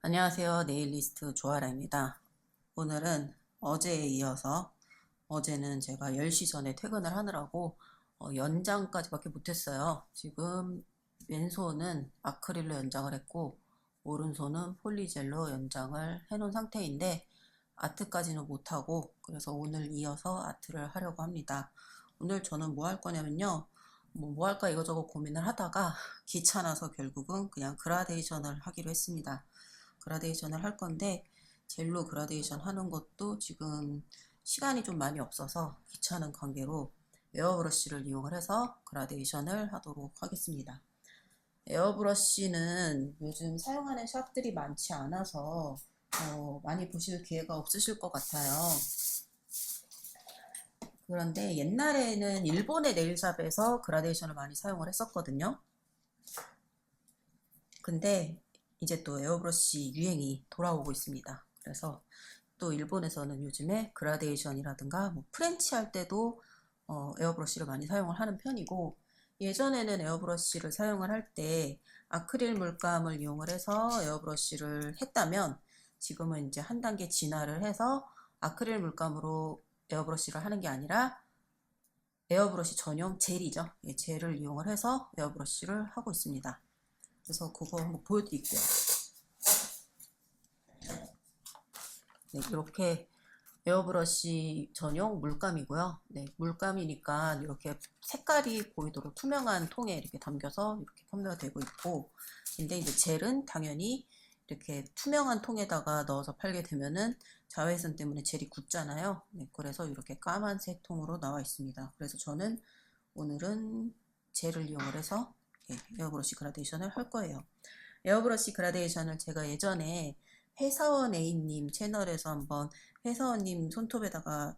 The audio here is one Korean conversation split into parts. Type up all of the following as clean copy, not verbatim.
안녕하세요. 네일리스트 조아라입니다. 오늘은 어제에 이어서 어제는 제가 10시 전에 퇴근을 하느라고 연장까지밖에 못했어요. 지금 왼손은 아크릴로 연장을 했고 오른손은 폴리젤로 연장을 해놓은 상태인데 아트까지는 못하고 그래서 오늘 이어서 아트를 하려고 합니다. 오늘 저는 뭐 할 거냐면요. 뭐 할까 이거저거 고민을 하다가 귀찮아서 결국은 그냥 그라데이션을 하기로 했습니다. 그라데이션을 할 건데 젤로 그라데이션 하는 것도 지금 시간이 좀 많이 없어서 귀찮은 관계로 에어브러쉬를 이용을 해서 그라데이션을 하도록 하겠습니다. 에어브러쉬는 요즘 사용하는 샵들이 많지 않아서 많이 보실 기회가 없으실 것 같아요. 그런데 옛날에는 일본의 네일샵에서 그라데이션을 많이 사용을 했었거든요. 근데 이제 또 에어브러쉬 유행이 돌아오고 있습니다. 그래서 또 일본에서는 요즘에 그라데이션이라든가 뭐 프렌치 할 때도 에어브러쉬를 많이 사용을 하는 편이고, 예전에는 에어브러쉬를 사용을 할 때 아크릴 물감을 이용을 해서 에어브러쉬를 했다면 지금은 이제 한 단계 진화를 해서 아크릴 물감으로 에어브러쉬를 하는 게 아니라 에어브러쉬 전용 젤이죠. 젤을 이용을 해서 에어브러쉬를 하고 있습니다. 그래서 그거 한번 보여드릴게요. 네, 이렇게 에어브러쉬 전용 물감이고요. 네, 물감이니까 이렇게 색깔이 보이도록 투명한 통에 이렇게 담겨서 이렇게 판매가 되고 있고, 근데 이제 젤은 당연히 이렇게 투명한 통에다가 넣어서 팔게 되면은 자외선 때문에 젤이 굳잖아요. 네, 그래서 이렇게 까만색 통으로 나와 있습니다. 그래서 저는 오늘은 젤을 이용을 해서 에어브러쉬 그라데이션을 할 거예요. 에어브러쉬 그라데이션을 제가 예전에 회사원 A님 채널에서 한번 회사원님 손톱에다가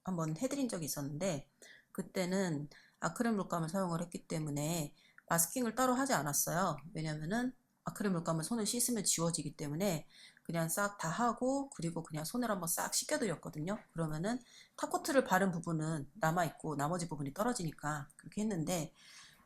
한번 해드린 적이 있었는데, 그때는 아크릴 물감을 사용을 했기 때문에 마스킹을 따로 하지 않았어요. 왜냐면은 아크릴 물감을 손을 씻으면 지워지기 때문에 그냥 싹 다 하고, 그리고 그냥 손을 한번 싹 씻겨드렸거든요. 그러면은 탑코트를 바른 부분은 남아있고 나머지 부분이 떨어지니까 그렇게 했는데,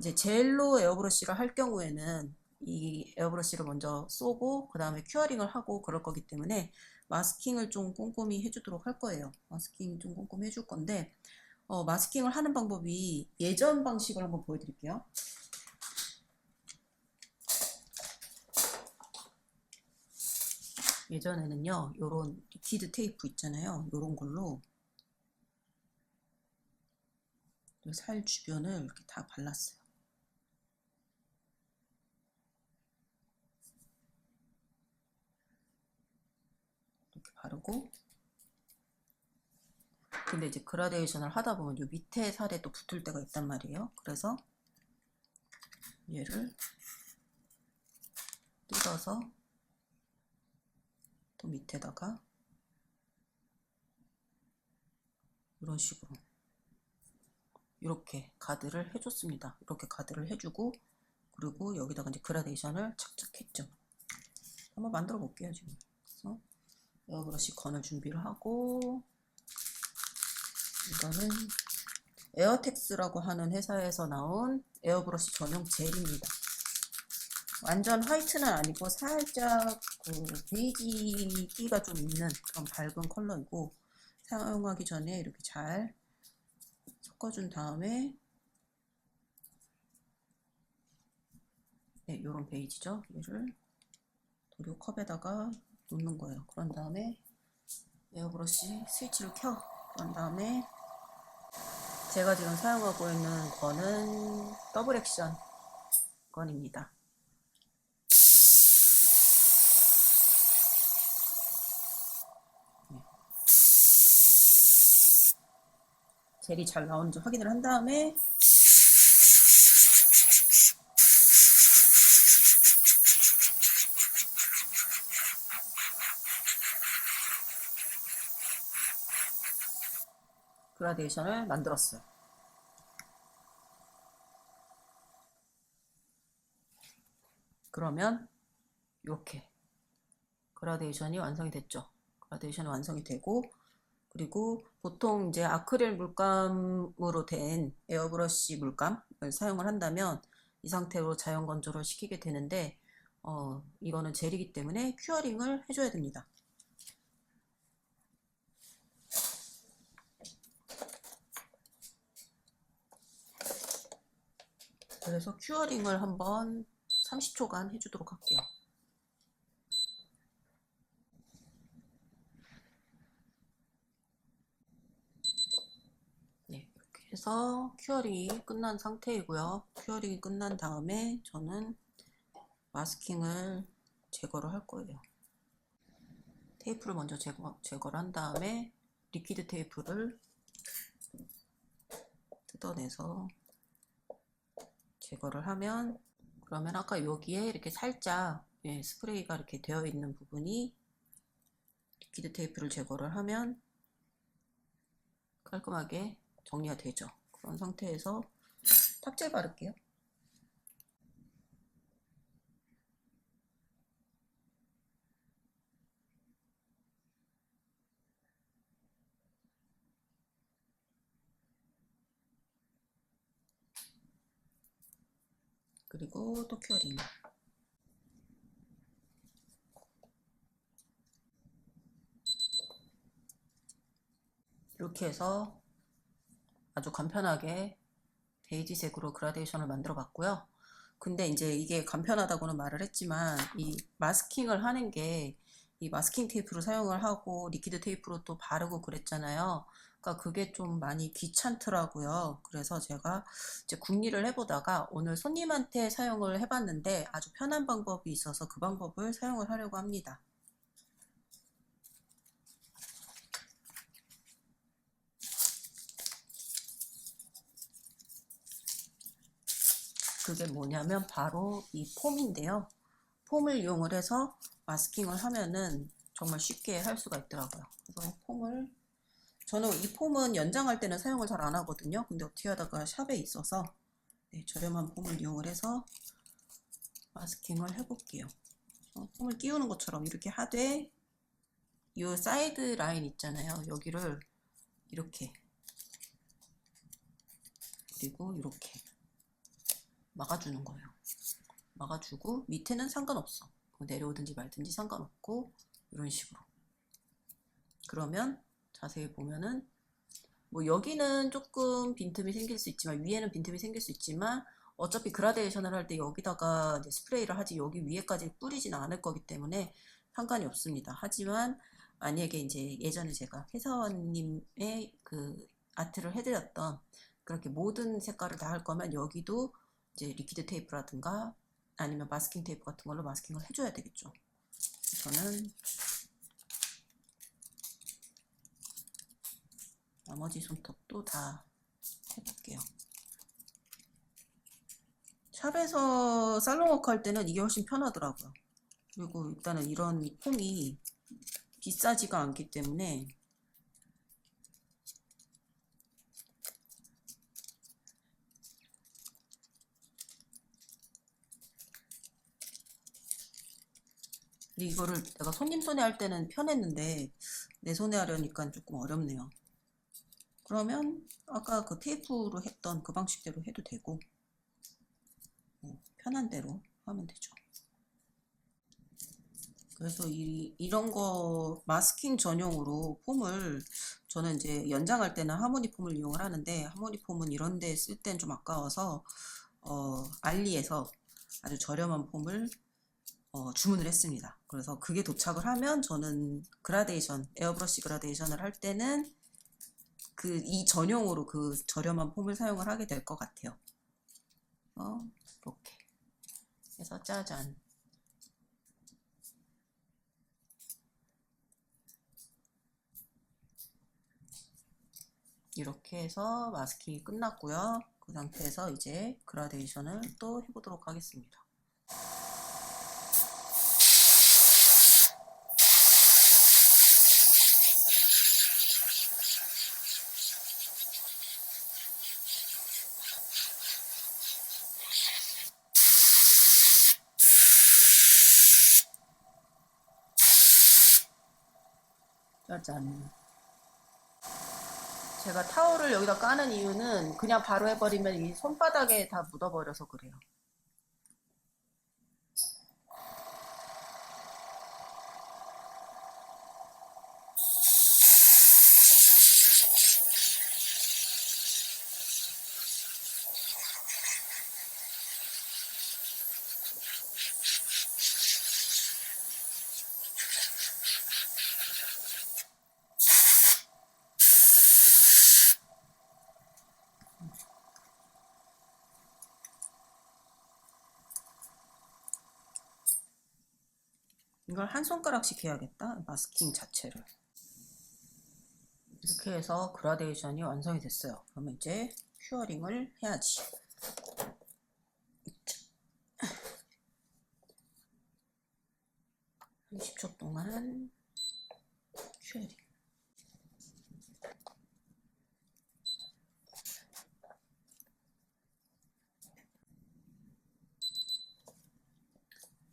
이제 젤로 에어브러쉬를 할 경우에는 이 에어브러쉬를 먼저 쏘고 그 다음에 큐어링을 하고 그럴 거기 때문에 마스킹을 좀 꼼꼼히 해주도록 할 거예요. 마스킹 좀 꼼꼼히 해줄 건데, 마스킹을 하는 방법이 예전 방식을 한번 보여드릴게요. 예전에는요, 요런 리퀴드 테이프 있잖아요. 요런 걸로 살 주변을 이렇게 다 발랐어요. 이렇게 바르고, 근데 이제 그라데이션을 하다 보면 요 밑에 살에 또 붙을 때가 있단 말이에요. 그래서 얘를 뜯어서 또 밑에다가 이런 식으로 이렇게 가드를 해줬습니다. 이렇게 가드를 해주고, 그리고 여기다가 이제 그라데이션을 착착 했죠. 한번 만들어 볼게요 지금. 그래서 에어브러쉬 건을 준비를 하고, 이거는 에어텍스라고 하는 회사에서 나온 에어브러쉬 전용 젤입니다. 완전 화이트는 아니고 살짝 그 베이지기가 좀 있는 그런 밝은 컬러이고, 사용하기 전에 이렇게 잘 섞어준 다음에, 네, 요런 베이지죠. 얘를 도료 컵에다가 놓는 거예요. 그런 다음에 에어브러쉬 스위치를 켜. 그런 다음에 제가 지금 사용하고 있는 건은 더블 액션 건입니다. 젤이 잘 나오는지 확인을 한 다음에 그라데이션을 만들었어요. 그러면 이렇게 그라데이션이 완성이 됐죠. 그라데이션이 완성이 되고, 그리고 보통 이제 아크릴 물감으로 된 에어브러쉬 물감을 사용을 한다면 이 상태로 자연 건조를 시키게 되는데, 이거는 젤이기 때문에 큐어링을 해줘야 됩니다. 그래서 큐어링을 한번 30초간 해주도록 할게요. 네, 이렇게 해서 큐어링이 끝난 상태이고요. 큐어링이 끝난 다음에 저는 마스킹을 제거를 할 거예요. 테이프를 먼저 제거를 한 다음에 리퀴드 테이프를 뜯어내서 제거를 하면, 그러면 아까 여기에 이렇게 살짝 스프레이가 이렇게 되어 있는 부분이 리퀴드 테이프를 제거를 하면 깔끔하게 정리가 되죠. 그런 상태에서 탑젤 바를게요. 그리고 또 큐어링. 이렇게 해서 아주 간편하게 베이지색으로 그라데이션을 만들어 봤고요. 근데 이제 이게 간편하다고는 말을 했지만 이 마스킹을 하는 게 이 마스킹 테이프로 사용을 하고 리퀴드 테이프로 또 바르고 그랬잖아요. 그러니까 그게 좀 많이 귀찮더라고요. 그래서 제가 이제 궁리를 해보다가 오늘 손님한테 사용을 해봤는데 아주 편한 방법이 있어서 그 방법을 사용을 하려고 합니다. 그게 뭐냐면 바로 이 폼인데요. 폼을 이용을 해서 마스킹을 하면은 정말 쉽게 할 수가 있더라고요. 그래서 저는 이 폼은 연장할 때는 사용을 잘 안 하거든요. 근데 어떻게 하다가 샵에 있어서 저렴한 폼을 이용을 해서 마스킹을 해볼게요. 폼을 끼우는 것처럼 이렇게 하되 이 사이드 라인 있잖아요. 여기를 이렇게 그리고 이렇게 막아주는 거예요. 막아주고 밑에는 상관없어. 내려오든지 말든지 상관없고 이런 식으로. 그러면 자세히 보면은 뭐 여기는 조금 빈틈이 생길 수 있지만 위에는 빈틈이 생길 수 있지만 어차피 그라데이션을 할 때 여기다가 이제 스프레이를 하지 여기 위에까지 뿌리지는 않을 거기 때문에 상관이 없습니다. 하지만 만약에 이제 예전에 제가 회사원님의 그 아트를 해드렸던 그렇게 모든 색깔을 다 할 거면 여기도 이제 리퀴드 테이프라든가 아니면 마스킹 테이프 같은 걸로 마스킹을 해줘야 되겠죠. 저는 나머지 손톱도 다 해볼게요. 샵에서 살롱워크 할 때는 이게 훨씬 편하더라고요. 그리고 일단은 이런 폼이 비싸지가 않기 때문에 이거를 내가 손님 손에 할 때는 편했는데 내 손에 하려니까 조금 어렵네요. 그러면 아까 그 테이프로 했던 그 방식대로 해도 되고 편한 대로 하면 되죠. 그래서 이런 거 마스킹 전용으로 폼을 저는 이제 연장할 때는 하모니 폼을 이용을 하는데 하모니 폼은 이런 데 쓸 땐 좀 아까워서 알리에서 아주 저렴한 폼을 주문을 했습니다. 그래서 그게 도착을 하면 저는 에어브러쉬 그라데이션을 할 때는 이 전용으로 그 저렴한 폼을 사용을 하게 될 것 같아요. 이렇게 해서 짜잔. 이렇게 해서 마스킹이 끝났고요. 그 상태에서 이제 그라데이션을 또 해보도록 하겠습니다. 짜잔. 제가 타올을 여기다 까는 이유는 그냥 바로 해버리면 이 손바닥에 다 묻어버려서 그래요. 이걸 한 손가락씩 해야겠다. 마스킹 자체를. 이렇게 해서 그라데이션이 완성이 됐어요. 그러면 이제 큐어링을 해야지. 30초 동안 큐어링.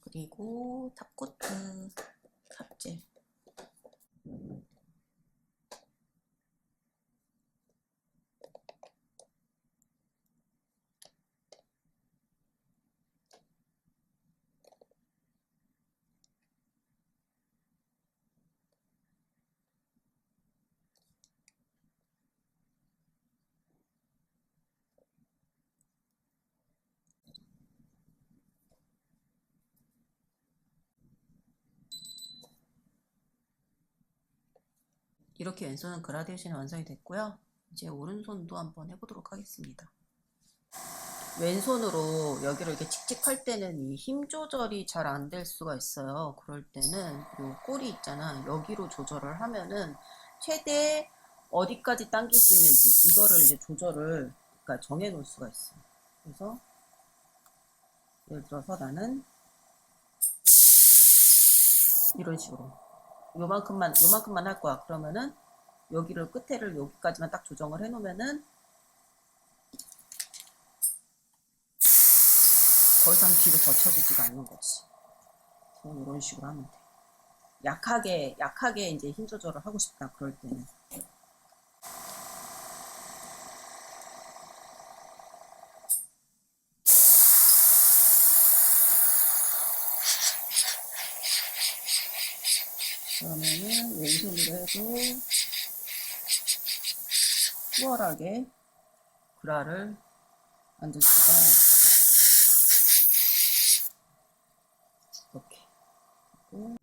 그리고 탑코트 탑젤. 이렇게 왼손은 그라데이션이 완성이 됐고요. 이제 오른손도 한번 해보도록 하겠습니다. 왼손으로 여기를 이렇게 칙칙할 때는 이 힘 조절이 잘 안 될 수가 있어요. 그럴 때는 요 꼬리 있잖아. 여기로 조절을 하면은 최대 어디까지 당길 수 있는지 이거를 이제 조절을 그러니까 정해 놓을 수가 있어요. 그래서 예를 들어서 나는 이런 식으로 요만큼만 할 거야. 그러면은 여기를 끝에를 여기까지만 딱 조정을 해 놓으면은 더 이상 뒤로 젖혀지지가 않는 거지. 이런 식으로 하면 돼. 약하게 이제 힘 조절을 하고 싶다. 그럴 때는. 그러면은 왼손으로 해도 수월하게 그라를 만들 수가 이렇게. 그리고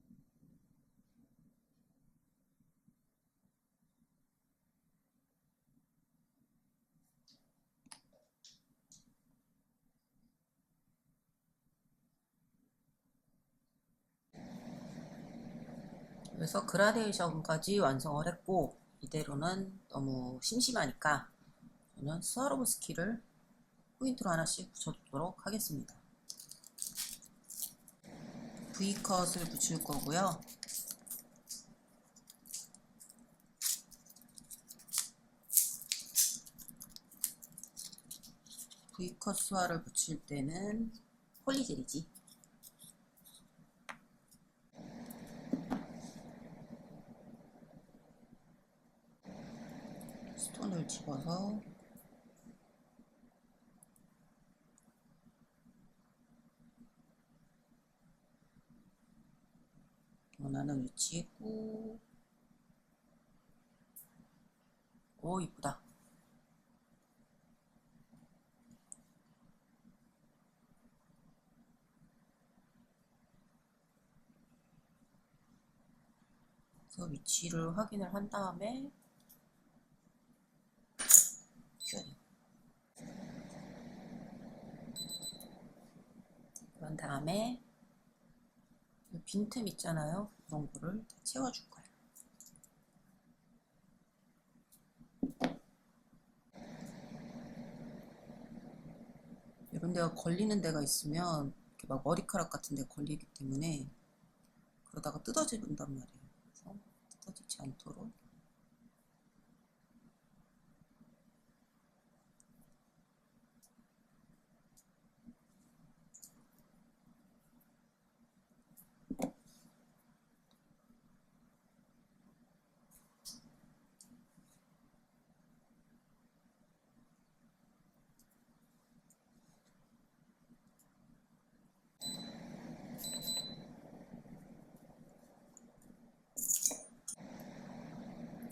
그래서 그라데이션까지 완성을 했고 이대로는 너무 심심하니까 저는 스와로브스키를 포인트로 하나씩 붙여주도록 하겠습니다. V컷을 붙일 거고요. V컷 수화를 붙일 때는 폴리젤이지. 스톤을 집어서 원하는 위치에 꾹. 오, 이쁘다. 그래서 위치를 확인을 한 다음에 큐어링. 그런 다음에 빈틈 있잖아요. 이런 거를 다 채워줄 거예요. 이런 데가 걸리는 데가 있으면 이렇게 막 머리카락 같은 데 걸리기 때문에 그러다가 뜯어진단 말이에요. 그래서 뜯어지지 않도록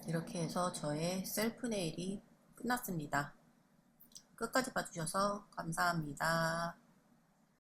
이렇게 해서 저의 셀프 네일이 끝났습니다. 끝까지 봐주셔서 감사합니다.